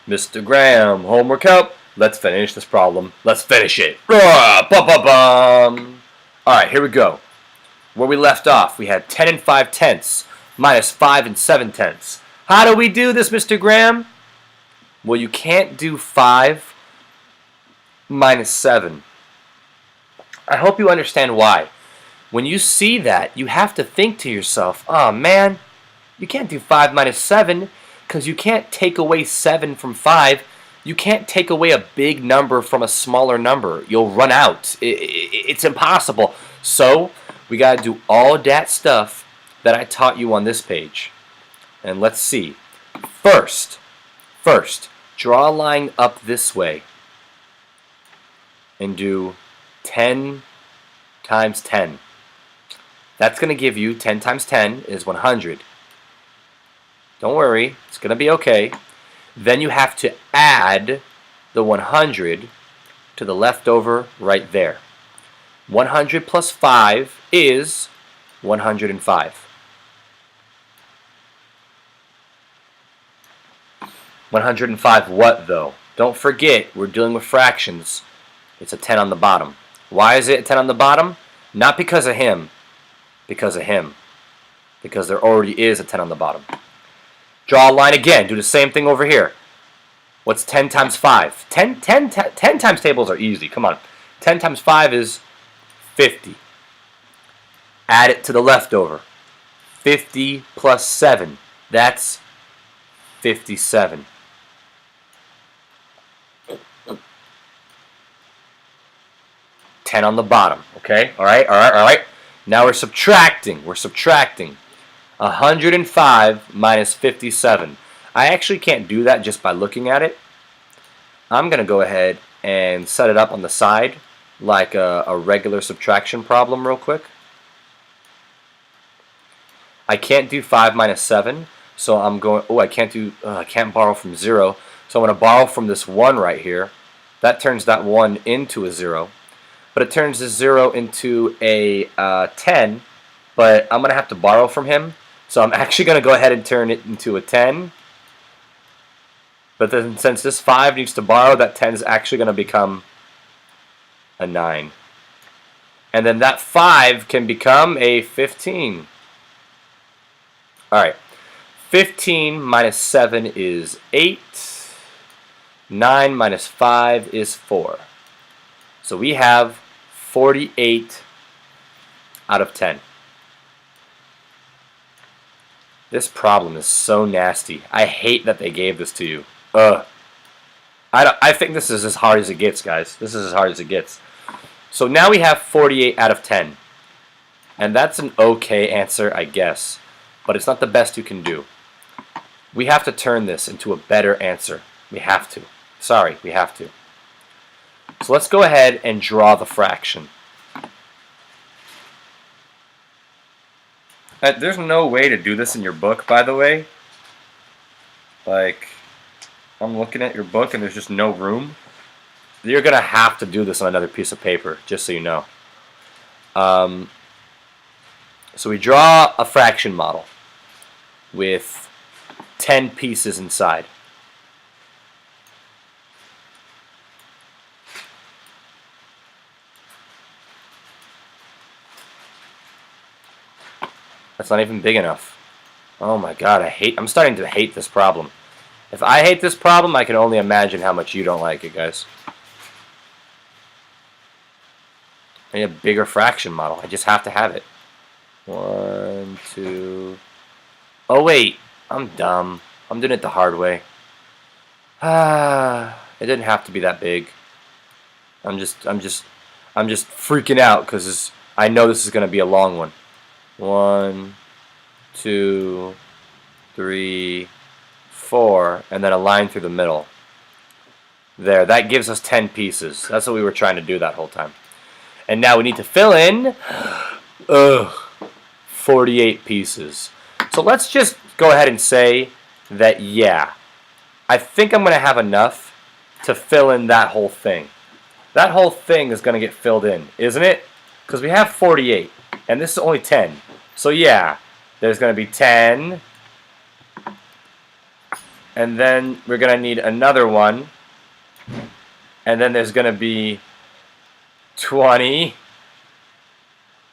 Mr. Graham, homework help. Let's finish this problem. Let's finish it. Bum. Alright, here we go. Where we left off, we had 10 and 5 tenths minus 5 and 7 tenths. How do we do this, Mr. Graham? Well, you can't do 5 minus 7. I hope you understand why. When you see that, you have to think to yourself, oh man, you can't do 5 minus 7 because you can't take away 7 from 5. You can't take away a big number from a smaller number. You'll run out. It's impossible. So we got to do all that stuff that I taught you on this page. And let's see. First, draw a line up this way and do 10 times 10. That's going to give you 10 times 10 is 100. Don't worry, it's going to be okay. Then you have to add the 100 to the leftover right there. 100 plus 5 is 105. 105 what though? Don't forget, we're dealing with fractions. It's a 10 on the bottom. Why is it a 10 on the bottom? Not because of him. Because of him. Because there already is a 10 on the bottom. Draw a line again. Do the same thing over here. What's 10 times 5? 10 times tables are easy. Come on. 10 times 5 is 50. Add it to the leftover. 50 plus 7. That's 57. $10 on the bottom. Okay? Alright. Now we're subtracting. 105 minus 57. I actually can't do that just by looking at it. I'm going to go ahead and set it up on the side like a regular subtraction problem real quick. I can't do 5 minus 7, so I'm going, I can't borrow from 0. So I'm going to borrow from this 1 right here. That turns that 1 into a 0. But it turns this 0 into a 10, but I'm going to have to borrow from him. So I'm actually going to go ahead and turn it into a 10. But then since this 5 needs to borrow, that 10 is actually going to become a 9. And then that 5 can become a 15. Alright. 15 minus 7 is 8. 9 minus 5 is 4. So we have 48 out of 10. This problem is so nasty. I hate that they gave this to you. I think this is as hard as it gets, guys. This is as hard as it gets. So now we have 48 out of 10. And that's an okay answer, I guess. But it's not the best you can do. We have to turn this into a better answer. We have to. Sorry, we have to. So let's go ahead and draw the fraction. There's no way to do this in your book, by the way. Like, I'm looking at your book and there's just no room. You're going to have to do this on another piece of paper, just so you know. So we draw a fraction model with 10 pieces inside. That's not even big enough. Oh my god, I'm starting to hate this problem. If I hate this problem, I can only imagine how much you don't like it, guys. I need a bigger fraction model. I just have to have it. 1, 2... Oh wait, I'm dumb. I'm doing it the hard way. It didn't have to be that big. I'm just freaking out because I know this is going to be a long one. 1, 2, 3, 4, and then a line through the middle. There, that gives us 10 pieces. That's what we were trying to do that whole time. And now we need to fill in 48 pieces. So let's just go ahead and say that, yeah, I think I'm going to have enough to fill in that whole thing. That whole thing is going to get filled in, isn't it? Because we have 48, and this is only 10. So yeah, there's going to be 10, and then we're going to need another one, and then there's going to be 20,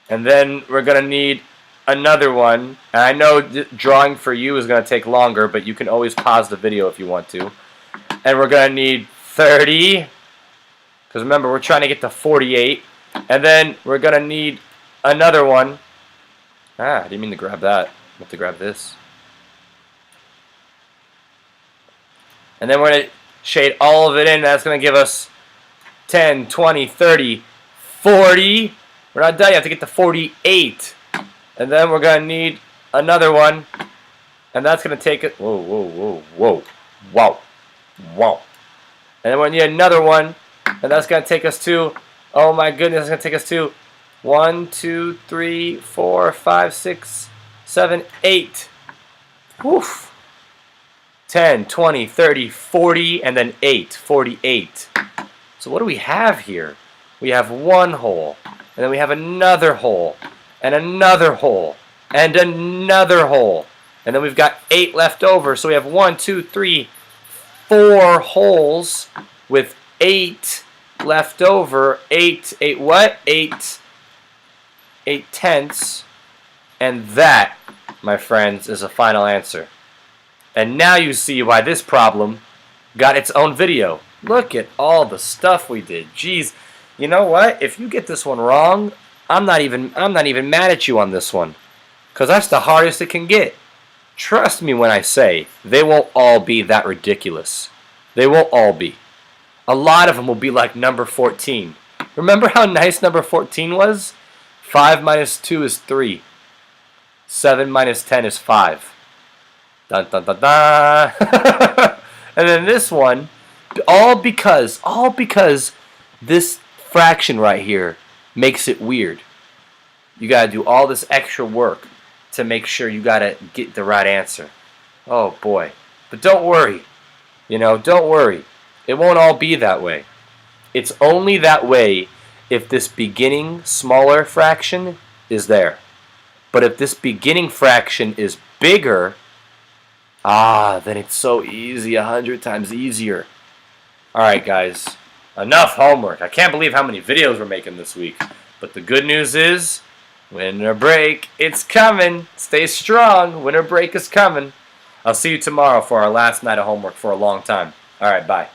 and then we're going to need another one. And I know drawing for you is going to take longer, but you can always pause the video if you want to. And we're going to need 30, because remember, we're trying to get to 48. And then we're going to need another one. I didn't mean to grab that. I have to grab this. And then we're going to shade all of it in. That's going to give us 10, 20, 30, 40. We're not done. You have to get to 48. And then we're going to need another one. And that's going to take it. Whoa, whoa, whoa, whoa. Wow. Wow. And then we're going to need another one. And that's going to take us to, oh my goodness, that's going to take us to 1, 2, 3, 4, 5, 6, 7, 8. Woof. 10, 20, 30, 40, and then 8. 48. So what do we have here? We have one hole. And then we have another hole. And another hole. And another hole. And then we've got 8 left over. So we have 1, 2, 3, 4 holes with 8 left over. 8 what? 8 tenths. And that, my friends, is a final answer. And now you see why this problem got its own video. Look at all the stuff we did. Jeez, you know what? If you get this one wrong, I'm not even mad at you on this one, because that's the hardest it can get. Trust me when I say they won't all be that ridiculous. They won't all be. A lot of them will be like number 14. Remember how nice number 14 was? 5 minus 2 is 3. 7 minus 10 is 5. Dun, dun, dun, dun. And then this one, all because this fraction right here makes it weird. You got to do all this extra work to make sure you got to get the right answer. Oh boy. But don't worry. Don't worry. It won't all be that way. It's only that way if this beginning smaller fraction is there. But if this beginning fraction is bigger, then it's so easy, 100 times easier. Alright guys, enough homework. I can't believe how many videos we're making this week. But the good news is, winter break, it's coming. Stay strong, winter break is coming. I'll see you tomorrow for our last night of homework for a long time. Alright, bye.